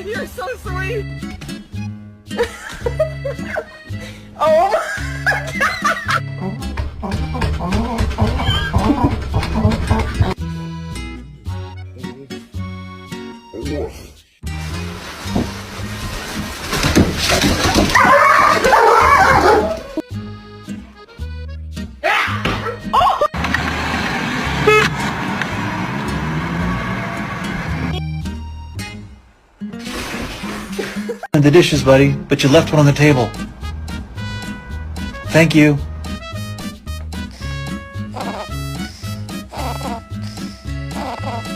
You're so sweet. Oh The dishes, buddy, but you left one on the table. Thank you.